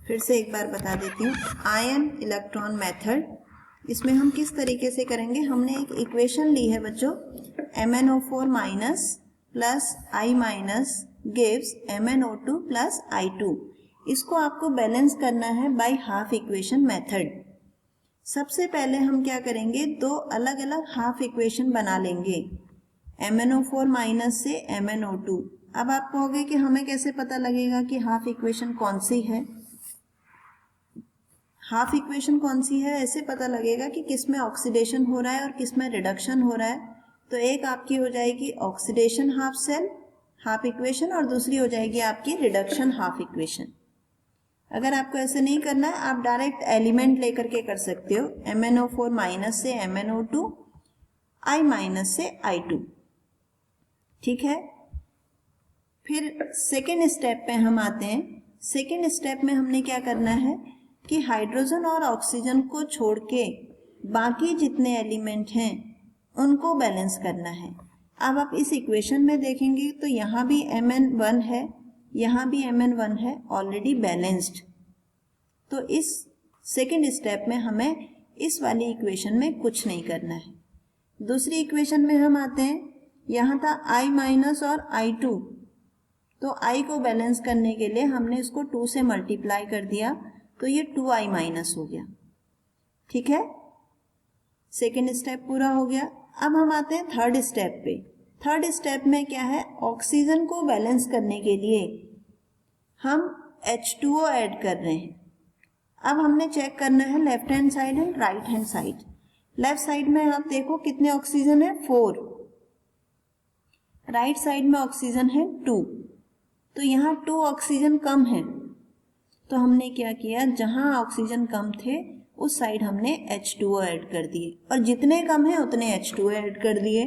फिर से एक बार बता देती हूँ, आयन इलेक्ट्रॉन मेथड, इसमें हम किस तरीके से करेंगे। हमने एक इक्वेशन ली है बच्चों, MnO4 minus plus I minus gives MnO2 plus I2। इसको आपको बैलेंस करना है बाय हाफ इक्वेशन मेथड। सबसे पहले हम क्या करेंगे, दो अलग अलग हाफ इक्वेशन बना लेंगे, MnO4 माइनस से MnO2। अब आप कहोगे कि हमें कैसे पता लगेगा कि हाफ इक्वेशन कौन सी है। हाफ इक्वेशन कौन सी है ऐसे पता लगेगा कि किसमें ऑक्सीडेशन हो रहा है और किसमें रिडक्शन हो रहा है। तो एक आपकी हो जाएगी oxidation half cell half equation और दूसरी हो जाएगी आपकी रिडक्शन हाफ इक्वेशन। अगर आपको ऐसे नहीं करना है, आप डायरेक्ट एलिमेंट लेकर के कर सकते हो, MnO4 माइनस से MnO2, I माइनस से I2। ठीक है, फिर सेकेंड स्टेप पे हम आते हैं। सेकेंड स्टेप में हमने क्या करना है कि हाइड्रोजन और ऑक्सीजन को छोड़ के बाकी जितने एलिमेंट हैं उनको बैलेंस करना है। अब आप इस इक्वेशन में देखेंगे तो यहाँ भी Mn1 है, यहाँ भी Mn1 है, ऑलरेडी बैलेंस्ड। तो इस सेकेंड स्टेप में हमें इस वाली इक्वेशन में कुछ नहीं करना है। दूसरी इक्वेशन में हम आते हैं, यहाँ था I माइनस और I2, तो I को बैलेंस करने के लिए हमने इसको 2 से मल्टीप्लाई कर दिया, तो ये 2I माइनस हो गया। ठीक है, सेकेंड स्टेप पूरा हो गया। अब हम आते हैं थर्ड स्टेप पे। थर्ड स्टेप में क्या है, ऑक्सीजन को बैलेंस करने के लिए हम H2O ऐड कर रहे हैं। अब हमने चेक करना है left hand side and right hand side. Left side में आप देखो कितने ऑक्सीजन है, 4। राइट साइड में ऑक्सीजन है 2, तो यहाँ 2 ऑक्सीजन कम है। तो हमने क्या किया, जहां ऑक्सीजन कम थे उस साइड हमने H2O ऐड कर दिए, और जितने कम है उतने H2O ऐड कर दिए।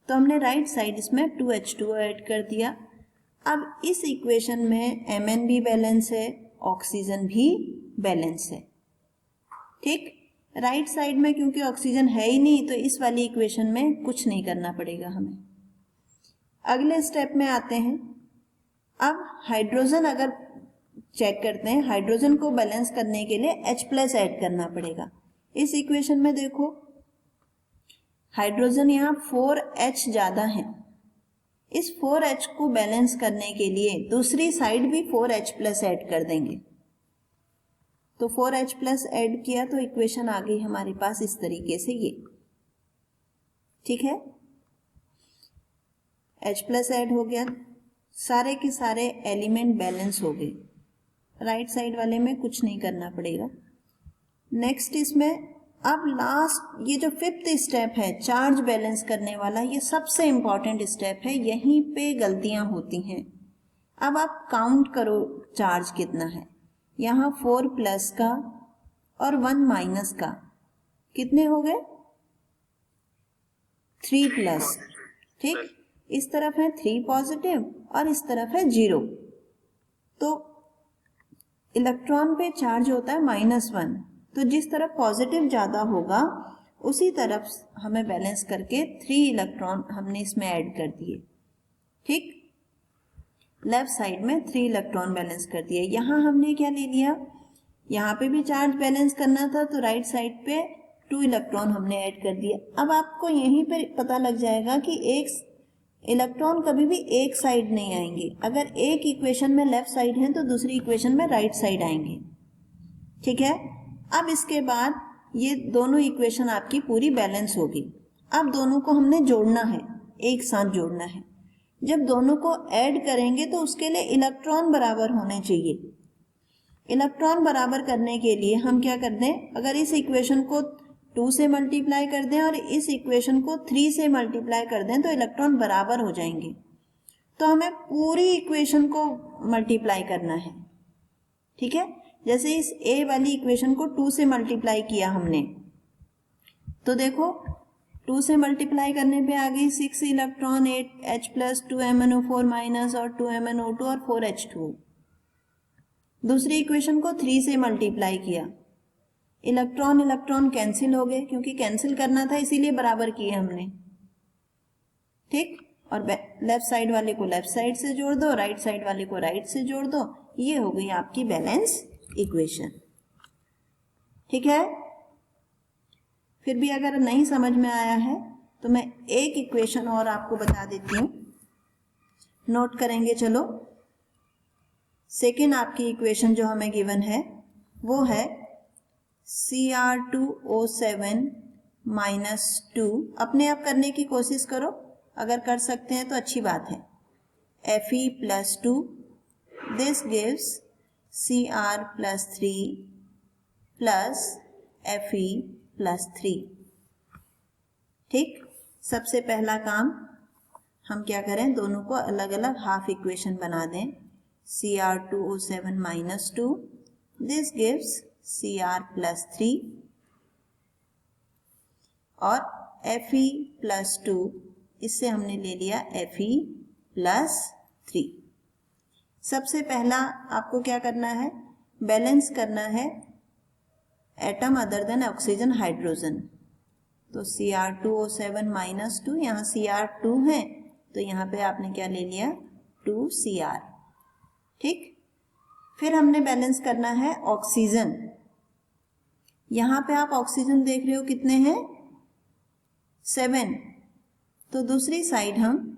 तो हमने राइट साइड इसमें 2H2O ऐड कर दिया। अब इस इक्वेशन में Mn भी बैलेंस है, ऑक्सीजन भी बैलेंस है। ठीक, राइट साइड में क्योंकि ऑक्सीजन है ही नहीं, तो इस वाली इक्वेशन में कुछ नहीं करना पड़ेगा हमें। अगले स्टेप में आते हैं। अब हाइड्रोजन अगर चेक करते हैं, हाइड्रोजन को बैलेंस करने के लिए H+ ऐड करना पड़ेगा। इस इक्वेशन में देखो हाइड्रोजन यहाँ 4H ज्यादा है। इस 4H को बैलेंस करने के लिए दूसरी साइड भी 4H+ ऐड कर देंगे। तो 4H+ ऐड किया तो इक्वेशन आ गई हमारे पास इस तरीके से ये। ठीक है, H+ ऐड हो गया, सारे के सारे एलिमेंट बैलेंस हो गए। राइट साइड वाले में कुछ नहीं करना पड़ेगा। नेक्स्ट इसमें अब लास्ट ये जो फिफ्थ स्टेप है चार्ज बैलेंस करने वाला, ये सबसे इंपॉर्टेंट स्टेप है, यहीं पे गलतियां होती हैं। अब आप काउंट करो चार्ज कितना है। यहाँ 4+ का और 1 माइनस का कितने हो गए, 3+। ठीक, इस तरफ है 3 पॉजिटिव और इस तरफ है 0। तो इलेक्ट्रॉन पे चार्ज होता है -1, तो जिस तरफ पॉजिटिव ज्यादा होगा उसी तरफ हमें बैलेंस करके 3 इलेक्ट्रॉन हमने इसमें ऐड कर दिए। ठीक, लेफ्ट साइड में 3 इलेक्ट्रॉन बैलेंस कर दिए। यहाँ हमने क्या ले लिया, यहाँ पे भी चार्ज बैलेंस करना था, तो राइट साइड पे 2 इलेक्ट्रॉन हमने ऐड कर दिए। अब आपको यहीं पे पता लग जाएगा कि एक इलेक्ट्रॉन कभी भी एक साइड नहीं आएंगे। अगर एक इक्वेशन में लेफ्ट साइड है तो दूसरी इक्वेशन में राइट साइड आएंगे। ठीक है, अब इसके बाद ये दोनों इक्वेशन आपकी पूरी बैलेंस होगी। अब दोनों को हमने जोड़ना है, एक साथ जोड़ना है। जब दोनों को ऐड करेंगे तो उसके लिए इलेक्ट्रॉन बराबर होने चाहिए। इलेक्ट्रॉन बराबर करने के लिए हम क्या कर दें, अगर इस इक्वेशन को 2 से मल्टीप्लाई कर दें और इस इक्वेशन को 3 से मल्टीप्लाई कर दें तो इलेक्ट्रॉन बराबर हो जाएंगे। तो हमें पूरी इक्वेशन को मल्टीप्लाई करना है। ठीक है, जैसे इस ए वाली इक्वेशन को 2 से मल्टीप्लाई किया हमने, तो देखो 2 से मल्टीप्लाई करने पे आ गई 6 इलेक्ट्रॉन, 8H+, 2 MnO4 माइनस और 2 MnO2 और 4 H2O। दूसरी इक्वेशन को 3 से मल्टीप्लाई किया, इलेक्ट्रॉन इलेक्ट्रॉन कैंसिल हो गए, क्योंकि कैंसिल करना था इसीलिए बराबर किए हमने। ठीक, और लेफ्ट साइड वाले को लेफ्ट साइड से जोड़ दो, राइट साइड वाले को राइट से जोड़ दो। ये हो गई आपकी बैलेंस इक्वेशन। ठीक है, फिर भी अगर नहीं समझ में आया है तो मैं एक इक्वेशन और आपको बता देती हूँ, नोट करेंगे। चलो, सेकेंड आपकी इक्वेशन जो हमें गिवन है वो है Cr2O7 -2। अपने आप करने की कोशिश करो, अगर कर सकते हैं तो अच्छी बात है। Fe+2, this gives Cr+3 plus Fe+3। ठीक, सबसे पहला काम हम क्या करें, दोनों को अलग अलग हाफ इक्वेशन बना दें। Cr2O7 -2, दिस गिव्स Cr+3 और Fe+2, इससे हमने ले लिया Fe+3। सबसे पहला आपको क्या करना है, बैलेंस करना है atom other than oxygen hydrogen. तो Cr2O7 -2, यहाँ Cr2 है तो यहाँ पे आपने क्या ले लिया, 2Cr। ठीक, फिर हमने बैलेंस करना है ऑक्सीजन। यहाँ पे आप ऑक्सीजन देख रहे हो कितने हैं, 7। तो दूसरी साइड हम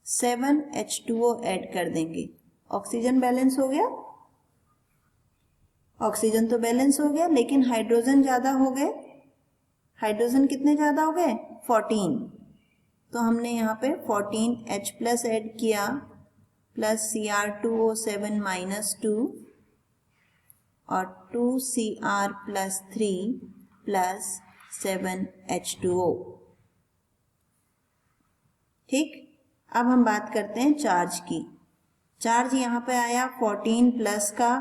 7H2O ऐड कर देंगे। ऑक्सीजन बैलेंस हो गया, ऑक्सीजन तो बैलेंस हो गया, लेकिन हाइड्रोजन ज्यादा हो गए। हाइड्रोजन कितने ज्यादा हो गए, 14। तो हमने यहाँ पे 14H+ ऐड किया प्लस Cr2O7 -2 और 2Cr+3 प्लस 7H2O। ठीक, अब हम बात करते हैं चार्ज की। चार्ज यहाँ पे आया 14+ का,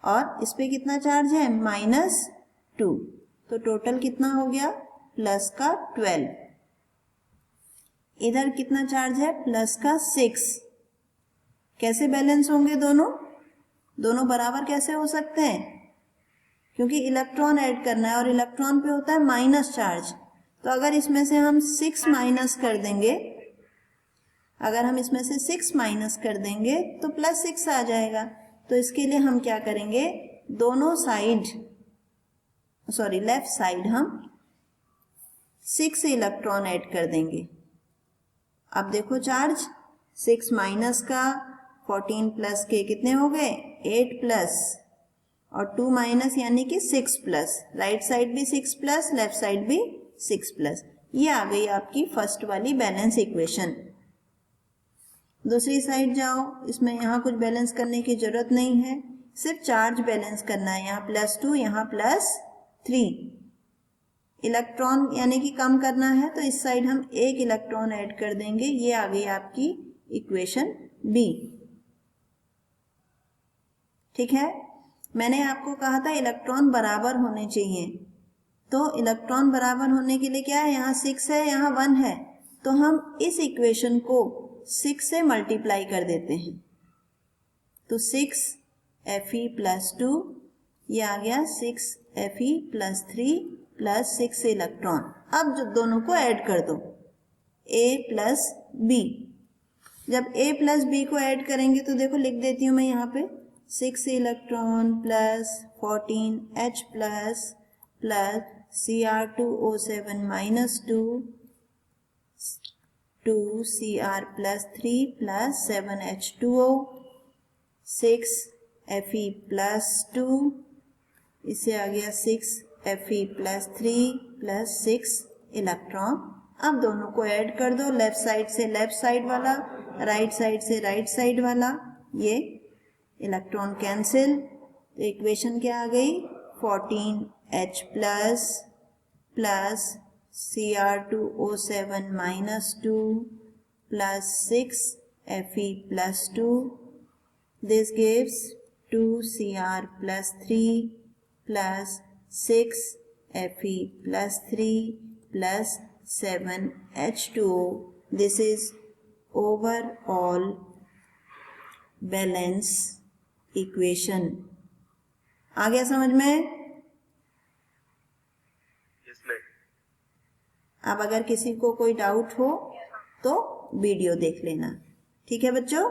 और इस पे कितना चार्ज है, -2। तो टोटल कितना हो गया, प्लस का 12। इधर कितना चार्ज है, प्लस का 6। कैसे बैलेंस होंगे दोनों, दोनों बराबर कैसे हो सकते हैं, क्योंकि इलेक्ट्रॉन ऐड करना है और इलेक्ट्रॉन पे होता है माइनस चार्ज। तो अगर इसमें से हम 6 माइनस कर देंगे, अगर हम इसमें से 6 माइनस कर देंगे तो +6 आ जाएगा। तो इसके लिए हम क्या करेंगे, दोनों साइड, सॉरी लेफ्ट साइड हम 6 इलेक्ट्रॉन ऐड कर देंगे। अब देखो चार्ज 6 माइनस का 14+ के कितने हो गए, 8+, और 2 माइनस यानी कि 6+। राइट साइड भी 6+, लेफ्ट साइड भी 6+। ये आ गई आपकी फर्स्ट वाली बैलेंस इक्वेशन। दूसरी साइड जाओ, इसमें यहाँ कुछ बैलेंस करने की जरूरत नहीं है, सिर्फ चार्ज बैलेंस करना है। यहाँ +2, यहाँ +3। इलेक्ट्रॉन यानी कि कम करना है, तो इस साइड हम 1 इलेक्ट्रॉन ऐड कर देंगे। ये आ गई आपकी इक्वेशन बी। ठीक है, मैंने आपको कहा था इलेक्ट्रॉन बराबर होने चाहिए। तो इलेक्ट्रॉन बराबर होने के लिए क्या है, यहाँ 6 है, यहाँ 1 है, तो हम इस इक्वेशन को 6 से मल्टीप्लाई कर देते हैं। तो 6Fe+2, ये आ गया 6Fe+3 प्लस 6 इलेक्ट्रॉन। अब जो दोनों को ऐड कर दो, A प्लस B। जब A प्लस B को ऐड करेंगे तो देखो लिख देती हूँ मैं यहाँ पे, 6 electron plus 14H plus Cr2O7 -2 2Cr+3 plus 7H2O 6Fe+2, इससे आ गया 6Fe+3 प्लस 6 इलेक्ट्रॉन। अब दोनों को ऐड कर दो, लेफ्ट साइड से लेफ्ट साइड वाला, राइट साइड से राइट साइड वाला, ये इलेक्ट्रॉन कैंसिल। तो इक्वेशन क्या आ गई, 14H plus Cr2O7 -2 plus 6Fe+2. This gives 2Cr+3 plus 6Fe+3 plus 7H2O. This is overall balance equation. आ गया समझ में? अब अगर किसी को कोई डाउट हो तो वीडियो देख लेना। ठीक है बच्चों?